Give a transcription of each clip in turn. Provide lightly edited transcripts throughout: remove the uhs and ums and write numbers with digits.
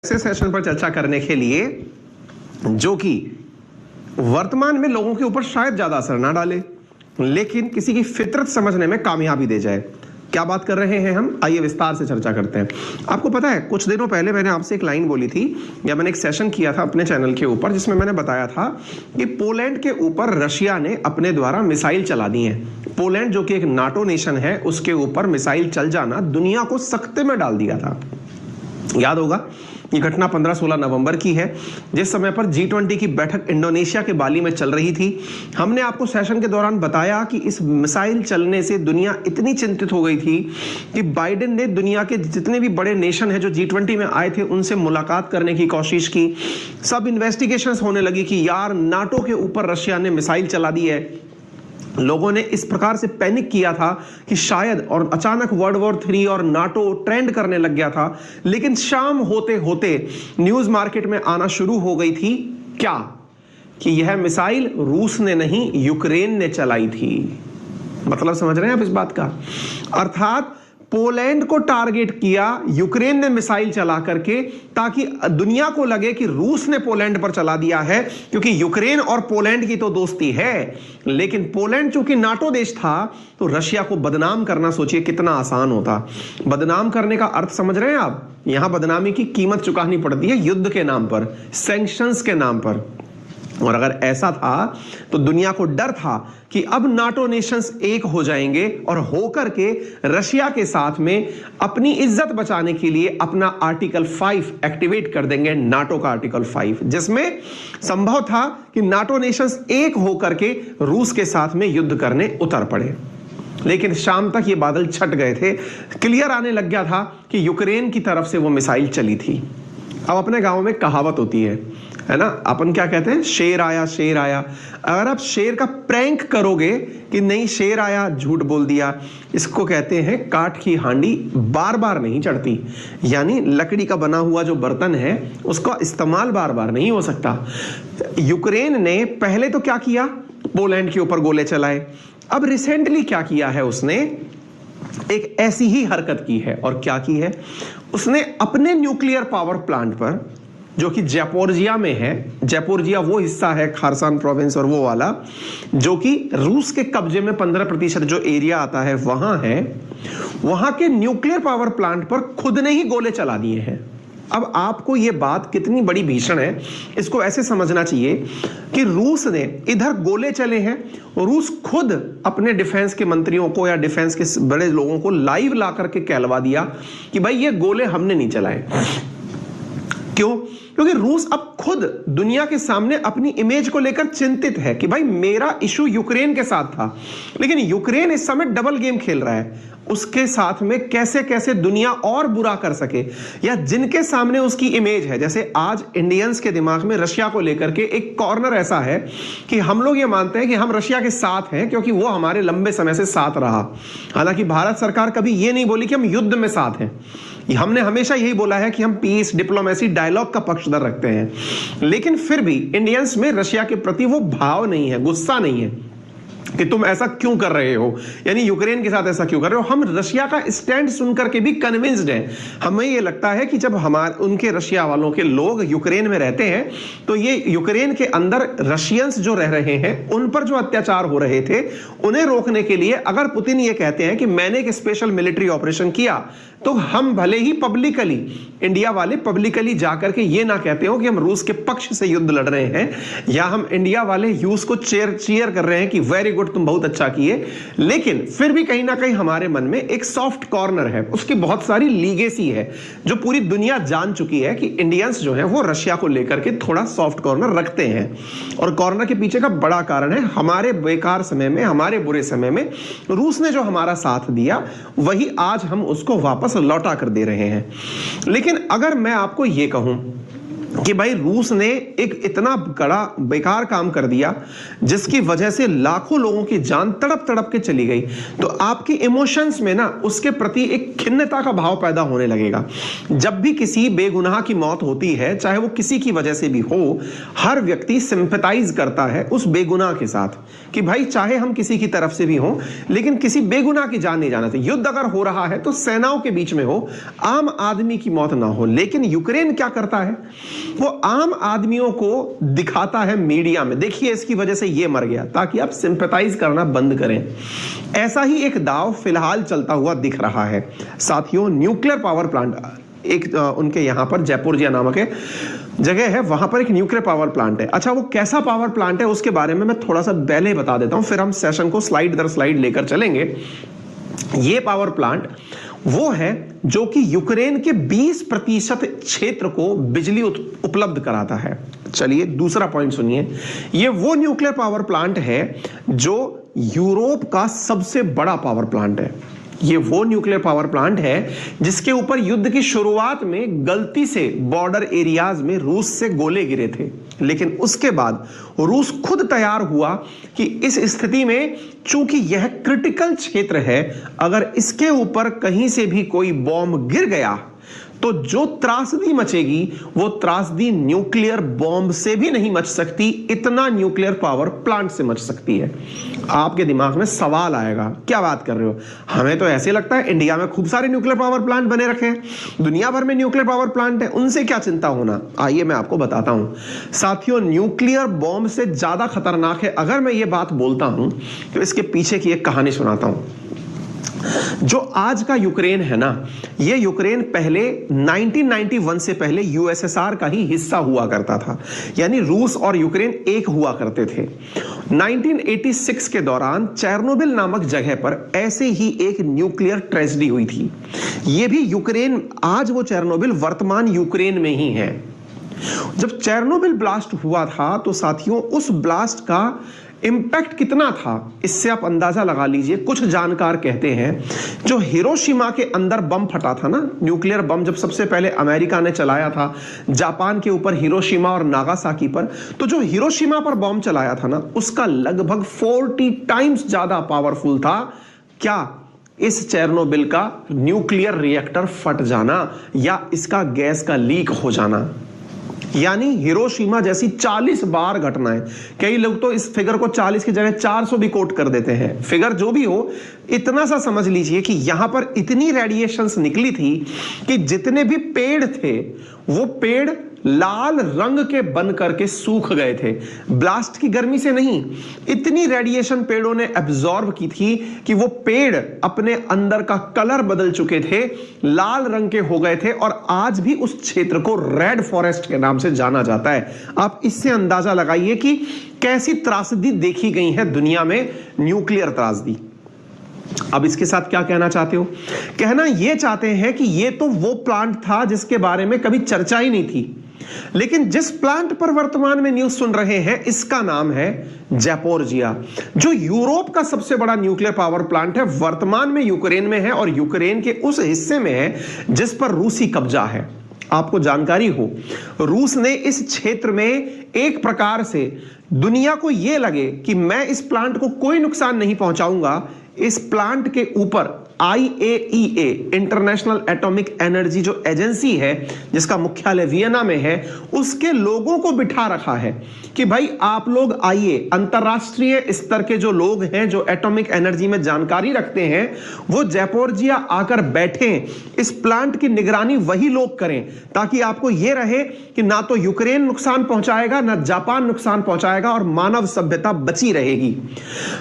ऐसे सेशन पर चर्चा करने के लिए जो कि वर्तमान में लोगों के ऊपर शायद ज्यादा असर ना डाले लेकिन किसी की फितरत समझने में कामयाबी दे जाए। क्या बात कर रहे हैं हम, आइए विस्तार से चर्चा करते हैं। आपको पता है कुछ दिनों पहले मैंने आपसे एक लाइन बोली थी या मैंने एक सेशन किया था अपने चैनल के ऊपर जिसमें मैंने बताया था कि पोलैंड के ऊपर रशिया ने अपने द्वारा मिसाइल चला दी है। पोलैंड जो कि एक नाटो नेशन है उसके ऊपर मिसाइल चल जाना दुनिया को सख्ते में डाल दिया था। याद होगा ये घटना 15-16 नवंबर की है जिस समय पर G20 की बैठक इंडोनेशिया के बाली में चल रही थी। हमने आपको सेशन के दौरान बताया कि इस मिसाइल चलने से दुनिया इतनी चिंतित हो गई थी कि बाइडेन ने दुनिया के जितने भी बड़े नेशन हैं जो G20 में आए थे उनसे मुलाकात करने की कोशिश की। सब इन्वेस्टिगेशंस होने लगी कि यार नाटो के ऊपर रशिया ने मिसाइल चला दी है। लोगों ने इस प्रकार से पैनिक किया था कि शायद, और अचानक वर्ल्ड वॉर 3 और नाटो ट्रेंड करने लग गया था। लेकिन शाम होते होते न्यूज मार्केट में आना शुरू हो गई थी क्या कि यह मिसाइल रूस ने नहीं यूक्रेन ने चलाई थी। मतलब समझ रहे हैं आप इस बात का? अर्थात पोलैंड को टारगेट किया यूक्रेन ने मिसाइल चला करके ताकि दुनिया को लगे कि रूस ने पोलैंड पर चला दिया है, क्योंकि यूक्रेन और पोलैंड की तो दोस्ती है। लेकिन पोलैंड चूंकि नाटो देश था तो रशिया को बदनाम करना सोचिए कितना आसान होता। बदनाम करने का अर्थ समझ रहे हैं आप? यहां बदनामी की कीमत चुकानी पड़ती है युद्ध के नाम पर, सैंक्शंस के नाम पर। और अगर ऐसा था तो दुनिया को डर था कि अब नाटो नेशंस एक हो जाएंगे और होकर के रशिया के साथ में अपनी इज्जत बचाने के लिए अपना आर्टिकल 5 एक्टिवेट कर देंगे, नाटो का आर्टिकल 5, जिसमें संभव था कि नाटो नेशंस एक होकर के रूस के साथ में युद्ध करने उतर पड़े। लेकिन शाम तक ये बादल छट गए थे, क्लियर आने लग गया था कि यूक्रेन की तरफ से वो मिसाइल चली थी। अब अपने गांव में कहावत होती है ना, अपन क्या कहते हैं, शेर आया शेर आया। अगर आप शेर का प्रैंक करोगे कि नहीं शेर आया, झूठ बोल दिया, इसको कहते हैं काठ की हांडी बार बार नहीं चढ़ती। यानी लकड़ी का बना हुआ जो बर्तन है उसका इस्तेमाल बार बार नहीं हो सकता। यूक्रेन ने पहले तो क्या किया, पोलैंड के ऊपर गोले चलाए। अब रिसेंटली क्या किया है, उसने एक ऐसी ही हरकत की है। और क्या की है, उसने अपने न्यूक्लियर पावर प्लांट पर जो कि जैपोरिजिया में है, जैपोरिजिया वो हिस्सा है खारसान प्रोविंस और वो वाला जो कि रूस के कब्जे में 15% जो एरिया आता है वहां है, वहां के न्यूक्लियर पावर प्लांट पर खुद ने ही गोले चला दिए हैं। अब आपको ये बात कितनी बड़ी भीषण है इसको ऐसे समझना चाहिए कि रूस ने इधर गोले चले हैं, रूस खुद अपने डिफेंस के मंत्रियों को या डिफेंस के बड़े लोगों को लाइव ला करके कहलवा दिया कि भाई ये गोले हमने नहीं चलाए। क्यों? क्योंकि रूस अब खुद दुनिया के सामने अपनी इमेज को लेकर चिंतित है कि भाई मेरा इशू यूक्रेन के साथ था, लेकिन यूक्रेन इस समय डबल गेम खेल रहा है। उसके साथ में कैसे कैसे दुनिया और बुरा कर सके, या जिनके सामने उसकी इमेज है, जैसे आज इंडियंस के दिमाग में रशिया को लेकर के एक कॉर्नर ऐसा है कि हम लोग ये मानते हैं कि हम रशिया के साथ हैं क्योंकि वो हमारे लंबे समय से साथ रहा। हालांकि भारत सरकार कभी ये नहीं बोली कि हम युद्ध में साथ हैं, हमने हमेशा यही बोला है कि हम पीस, डिप्लोमेसी, डायलॉग का पक्षधर रखते हैं। लेकिन फिर भी इंडियंस में रशिया के प्रति वो भाव नहीं है, गुस्सा नहीं है कि तुम ऐसा क्यों कर रहे हो, यानी यूक्रेन के साथ ऐसा क्यों कर रहे हो। हम रशिया का स्टैंड सुनकर के भी कन्विंस्ड हैं। हमें ये लगता है कि जब हमारे उनके रशिया वालों के लोग यूक्रेन में रहते हैं तो ये यूक्रेन के अंदर रशियंस जो रह रहे हैं उन पर जो अत्याचार हो रहे थे उन्हें रोकने के लिए अगर पुतिन ये कहते हैं कि मैंने एक स्पेशल मिलिट्री ऑपरेशन किया, तो हम भले ही पब्लिकली, इंडिया वाले पब्लिकली जाकर के ये ना कहते हो कि हम रूस के पक्ष से युद्ध लड़ रहे हैं, या हम इंडिया वाले रूस को चीयर कर रहे हैं कि वेरी गुड, तुम बहुत अच्छा किए, लेकिन फिर भी कहीं ना कहीं हमारे मन में एक सॉफ्ट कॉर्नर है। उसकी बहुत सारी लीगेसी है जो पूरी दुनिया जान चुकी है कि इंडियंस जो है वो रशिया को लेकर के थोड़ा सॉफ्ट कॉर्नर रखते हैं। और कॉर्नर के पीछे का बड़ा कारण है हमारे बेकार समय में, हमारे बुरे समय में रूस ने जो हमारा साथ दिया वही आज हम उसको वापस लौटा कर दे रहे हैं। लेकिन अगर मैं आपको यह कहूं कि भाई रूस ने एक इतना बड़ा बेकार काम कर दिया जिसकी वजह से लाखों लोगों की जान तड़प तड़प के चली गई, तो आपकी इमोशंस में ना उसके प्रति एक खिन्नता का भाव पैदा होने लगेगा। जब भी किसी बेगुनाह की मौत होती है, चाहे वो किसी की वजह से भी हो, हर व्यक्ति सिंपैथाइज करता है उस बेगुनाह के साथ कि भाई चाहे हम किसी की तरफ से भी हो, लेकिन किसी बेगुनाह की जान नहीं जाना चाहिए। युद्ध अगर हो रहा है तो सेनाओं के बीच में हो, आम आदमी की मौत ना हो। लेकिन यूक्रेन क्या करता है, वो आम आदमियों को दिखाता है मीडिया में, देखिए इसकी वजह से ये मर गया, ताकि आप सिंपैथाइज करना बंद करें। ऐसा ही एक दांव फिलहाल चलता हुआ दिख रहा है साथियों। न्यूक्लियर पावर प्लांट एक उनके यहां पर जयपुर नामक है जगह है, वहां पर एक न्यूक्लियर पावर प्लांट है। अच्छा, वो कैसा पावर प्लांट है उसके बारे में मैं थोड़ा सा पहले बता देता हूं, फिर हम सेशन को स्लाइड दर स्लाइड लेकर चलेंगे। ये पावर प्लांट वो है जो कि यूक्रेन के 20% क्षेत्र को बिजली उपलब्ध कराता है। चलिए दूसरा पॉइंट सुनिए, ये वो न्यूक्लियर पावर प्लांट है जो यूरोप का सबसे बड़ा पावर प्लांट है। ये वो न्यूक्लियर पावर प्लांट है जिसके ऊपर युद्ध की शुरुआत में गलती से बॉर्डर एरियाज में रूस से गोले गिरे थे, लेकिन उसके बाद रूस खुद तैयार हुआ कि इस स्थिति में चूंकि यह क्रिटिकल क्षेत्र है, अगर इसके ऊपर कहीं से भी कोई बॉम्ब गिर गया तो जो त्रासदी मचेगी वो त्रासदी न्यूक्लियर बॉम्ब से भी नहीं मच सकती, इतना न्यूक्लियर पावर प्लांट से मच सकती है। आपके दिमाग में सवाल आएगा, क्या बात कर रहे हो, हमें तो ऐसे लगता है इंडिया में खूब सारे न्यूक्लियर पावर प्लांट बने रखे हैं, दुनिया भर में न्यूक्लियर पावर प्लांट है, उनसे क्या चिंता होना। आइए मैं आपको बताता हूं साथियों, न्यूक्लियर बॉम्ब से ज्यादा खतरनाक है। अगर मैं ये बात बोलता हूं तो इसके पीछे की एक कहानी सुनाता हूं। जो आज का यूक्रेन है ना, ये यूक्रेन पहले 1991 से पहले यूएसएसआर का ही हिस्सा हुआ करता था, यानी रूस और यूक्रेन एक हुआ करते थे। 1986 के दौरान चेरनोबिल नामक जगह पर ऐसे ही एक न्यूक्लियर ट्रेजेडी हुई थी। ये भी यूक्रेन, आज वो चेरनोबिल वर्तमान यूक्रेन में ही है। जब चेरनोबिल ब्लास्ट हुआ था तो साथियों उस ब्लास्ट का इंपैक्ट कितना था इससे आप अंदाजा लगा लीजिए। कुछ जानकार कहते हैं जो हिरोशिमा के अंदर बम फटा था ना, नुक्लियर बम जब सबसे पहले अमेरिका ने चलाया था जापान के ऊपर हिरोशिमा और नागासाकी पर, तो जो हिरोशिमा पर बम चलाया था ना उसका लगभग 40 टाइम्स ज्यादा पावरफुल था क्या, इस चेरनोबिल का न्यूक्लियर रिएक्टर फट जाना या इसका गैस का लीक हो जाना। यानी हिरोशिमा जैसी 40 बार घटनाएं। कई लोग तो इस फिगर को 40 की जगह 400 भी कोट कर देते हैं। फिगर जो भी हो, इतना सा समझ लीजिए कि यहां पर इतनी रेडिएशंस निकली थी कि जितने भी पेड़ थे वो पेड़ लाल रंग के बन करके सूख गए थे। ब्लास्ट की गर्मी से नहीं, इतनी रेडिएशन पेड़ों ने एब्जॉर्ब की थी कि वो पेड़ अपने अंदर का कलर बदल चुके थे, लाल रंग के हो गए थे, और आज भी उस क्षेत्र को रेड फॉरेस्ट के नाम से जाना जाता है। आप इससे अंदाजा लगाइए कि कैसी त्रासदी देखी गई है दुनिया में, न्यूक्लियर त्रासदी। अब इसके साथ क्या कहना चाहते हो? कहना यह चाहते हैं कि यह तो वो प्लांट था जिसके बारे में कभी चर्चा ही नहीं थी, लेकिन जिस प्लांट पर वर्तमान में न्यूज सुन रहे हैं इसका नाम है ज़ैपोरिज़िया, जो यूरोप का सबसे बड़ा न्यूक्लियर पावर प्लांट है। वर्तमान में यूक्रेन में है और यूक्रेन के उस हिस्से में है जिस पर रूसी कब्जा है। आपको जानकारी हो, रूस ने इस क्षेत्र में एक प्रकार से दुनिया को यह लगे कि मैं इस प्लांट को कोई नुकसान नहीं पहुंचाऊंगा, इस प्लांट के ऊपर IAEA इंटरनेशनल एटॉमिक एनर्जी जो एजेंसी है जिसका मुख्यालय वियना में है, उसके लोगों को बिठा रखा है कि भाई आप लोग आइए, अंतरराष्ट्रीय स्तर के जो लोग हैं जो एटॉमिक एनर्जी में जानकारी रखते हैं वो ज़ैपोरिज़िया आकर बैठें, इस प्लांट की निगरानी वही लोग करें, ताकि आपको यह रहे कि ना तो यूक्रेन नुकसान पहुंचाएगा ना जापान नुकसान पहुंचाएगा और मानव सभ्यता बची रहेगी।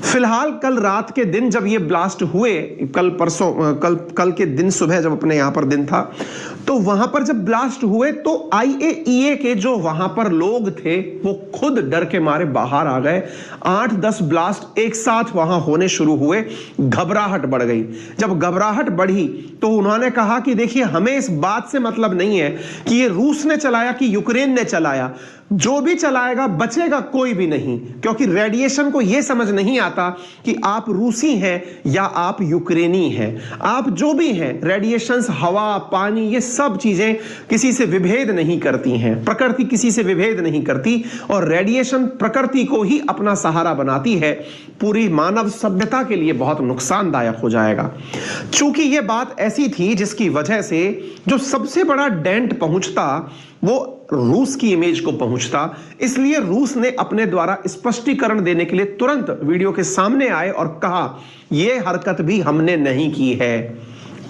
फिलहाल कल रात के दिन जब ये ब्लास्ट हुए, कल के दिन सुबह जब अपने यहां पर दिन था, तो वहां पर जब ब्लास्ट हुए तो IAEA के जो वहां पर लोग थे वो खुद डर के मारे बाहर आ गए। 8-10 ब्लास्ट एक साथ वहां होने शुरू हुए, घबराहट बढ़ गई। जब घबराहट बढ़ी तो उन्होंने कहा कि देखिए हमें इस बात से मतलब नहीं है कि ये रूस ने चलाया कि यूक्रेन ने चलाया, जो भी चलाएगा बचेगा कोई भी नहीं, क्योंकि रेडिएशन को यह समझ नहीं आता कि आप रूसी हैं या आप यूक्रेनी हैं। आप जो भी हैं, रेडिएशंस, हवा, पानी, ये सब चीजें किसी से विभेद नहीं करती हैं। प्रकृति किसी से विभेद नहीं करती और रेडिएशन प्रकृति को ही अपना सहारा बनाती है। पूरी मानव सभ्यता के लिए बहुत नुकसानदायक हो जाएगा। चूंकि यह बात ऐसी थी जिसकी वजह से जो सबसे बड़ा डेंट पहुंचता वो रूस की इमेज को पहुंचता, इसलिए रूस ने अपने द्वारा स्पष्टीकरण देने के लिए तुरंत वीडियो के सामने आए और कहा यह हरकत भी हमने नहीं की है।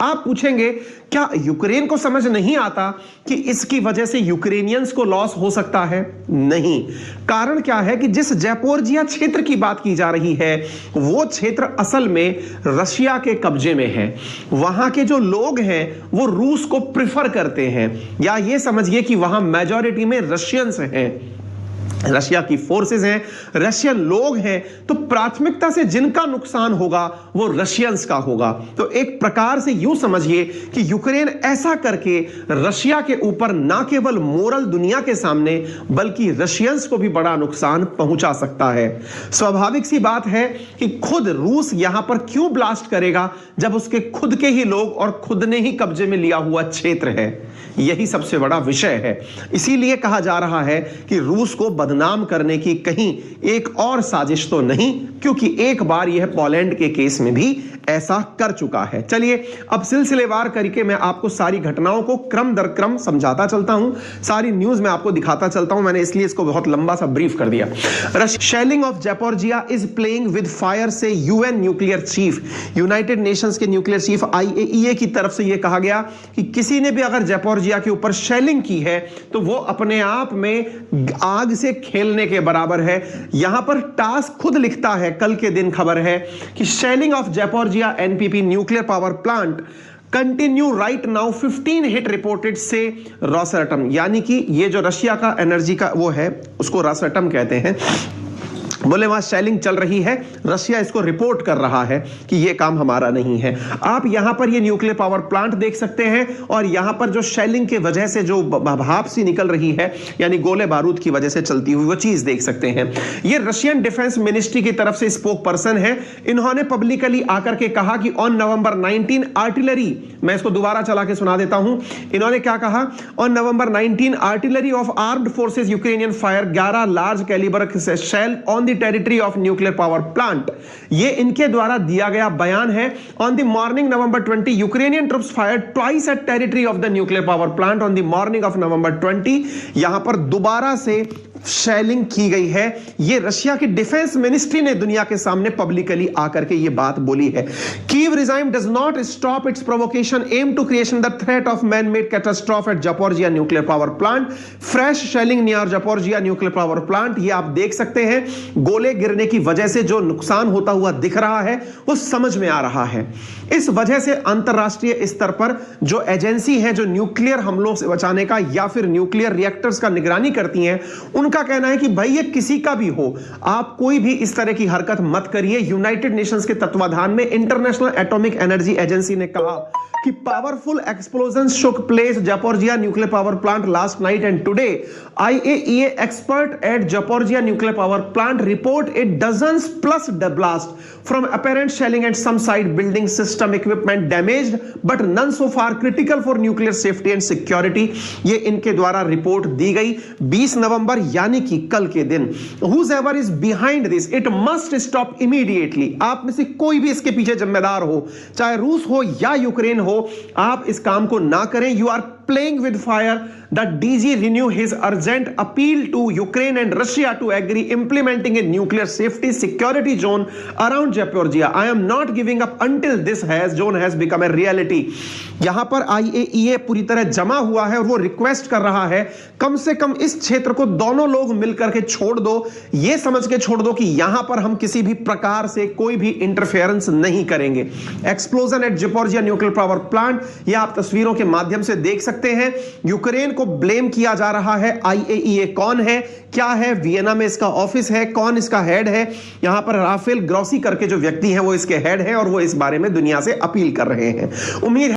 आप पूछेंगे क्या यूक्रेन को समझ नहीं आता कि इसकी वजह से यूक्रेनियंस को लॉस हो सकता है? नहीं। कारण क्या है कि जिस ज़ैपोरिज़िया क्षेत्र की बात की जा रही है वो क्षेत्र असल में रशिया के कब्जे में है। वहां के जो लोग हैं वो रूस को प्रिफर करते हैं, या ये समझिए कि वहां मेजॉरिटी में रशियंस हैं, रशिया की फोर्सेस हैं, रशियन लोग हैं, तो प्राथमिकता से जिनका नुकसान होगा वो रशियंस का होगा। तो एक प्रकार से यूं समझिए कि यूक्रेन ऐसा करके रशिया के ऊपर ना केवल मोरल दुनिया के सामने बल्कि रशियंस को भी बड़ा नुकसान पहुंचा सकता है। स्वाभाविक सी बात है कि खुद रूस यहां पर क्यों ब्लास्ट करेगा जब उसके खुद के ही लोग और खुद ने ही कब्जे में लिया हुआ क्षेत्र है। यही सबसे बड़ा विषय है। इसीलिए कहा जा रहा है कि रूस को बदनाम करने की कहीं एक और साजिश तो नहीं, क्योंकि एक बार यह पोलैंड के केस में भी ऐसा कर चुका है। चलिए अब सिलसिलेवार करके मैं आपको सारी घटनाओं को क्रम दर क्रम समझाता चलता हूं, सारी न्यूज में आपको दिखाता चलता हूं। मैंने इसलिए इसको बहुत लंबा सा ब्रीफ कर दिया। Shelling of Zaporizhzhia is playing with fire से UN nuclear chief, United Nations के न्यूक्लियर चीफ IAEA की तरफ से यह कहा गया कि किसी ने भी अगर ज़ैपोरिज़िया के ऊपर शेलिंग की है तो वो अपने आप में आग से खेलने के बराबर है। यहां पर टास्क खुद लिखता है, कल के दिन खबर है कि shelling of Zaporizhzhia NPP nuclear power plant continue right now, 15 hit reported से रोसएटम, यानी कि ये जो रशिया का एनर्जी का वो है उसको रोसएटम कहते हैं, बोले वहां शेलिंग चल रही है, रशिया इसको रिपोर्ट कर रहा है कि यह काम हमारा नहीं है। आप यहां पर ये न्यूक्लियर पावर प्लांट देख सकते हैं और यहां पर जो शेलिंग के वजह से जो भाप सी निकल रही है, यानी गोले बारूद की वजह से चलती हुई वो चीज देख सकते हैं। ये रशियन डिफेंस मिनिस्ट्री की तरफ से स्पोक पर्सन है। इन्होंने पब्लिकली आकर के कहा कि ऑन नवंबर 19 आर्टिलरी, मैं इसको दोबारा चला के सुना देता हूं, इन्होंने क्या कहा, on November 19 artillery of armed forces Ukrainian fire 11 large calibre shell on the territory of nuclear power plant. ये इनके द्वारा दिया गया बयान है। On the morning November 20 Ukrainian troops fired twice at territory of the nuclear power plant on the morning of November 20। यहां पर दोबारा से शेलिंग की गई है। यह रशिया की डिफेंस मिनिस्ट्री ने दुनिया के सामने पब्लिकली आकर के यह बात बोली है। Kiev regime does not stop its provocation aim to creation the threat of man made catastrophe at Zaporizhzhia nuclear power plant, fresh shelling near Zaporizhzhia nuclear power plant. ये आप देख सकते हैं, गोले गिरने की वजह से जो नुकसान होता हुआ दिख रहा है वो समझ में आ रहा है। इस वजह से अंतरराष्ट्रीय स्तर पर जो एजेंसी है जो न्यूक्लियर हमलों से बचाने का या फिर न्यूक्लियर रिएक्टर्स का निगरानी करती हैं, उनका कहना है कि भाई ये किसी का भी हो, आप कोई भी इस तरह की हरकत मत करिए। यूनाइटेड नेशंस के तत्वाधान में इंटरनेशनल एटॉमिक एनर्जी एजेंसी ने कहा कि powerful explosions shook place Zaporizhzhia nuclear power plant last night and today IAEA expert at Zaporizhzhia nuclear power plant report a dozens plus blast from apparent shelling and some side building system equipment damaged but none so far critical for nuclear safety and security। ये इनके द्वारा report दी गई 20 नवंबर यानी कि कल के दिन। Whoever is behind this it must stop immediately। आप में से कोई भी इसके पीछे जिम्मेदार हो, चाहे रूस हो या यूक्रेन हो, आप इस काम को ना करें। You are playing with fire। The DG renew his urgent appeal to Ukraine and Russia to agree implementing a nuclear safety security zone around Zaporizhzhia। I am not giving up until this zone has become a reality। यहां पर IAEA पूरी तरह जमा हुआ है और वो request कर रहा है कम से कम इस क्षेत्र को दोनों लोग मिलकर के छोड़ दो, ये समझ के छोड़ दो कि यहां पर हम किसी भी प्रकार से कोई भी इंटरफेरेंस नहीं करेंगे। Explosion at Zaporizhzhia nuclear power plant, ये आप तस्वीरों के माध्यम से देख सकते हैं। यूक्रेन को ब्लेम किया जा रहा है। IAEA कौन है, क्या है, वियना में इसका ऑफिस है, कौन इसका हेड है? यहां पर राफेल ग्रॉसी करके जो व्यक्ति हैं वो इसके हेड है और वो इस बारे में दुनिया से अपील कर रहे हैं। उम्मीद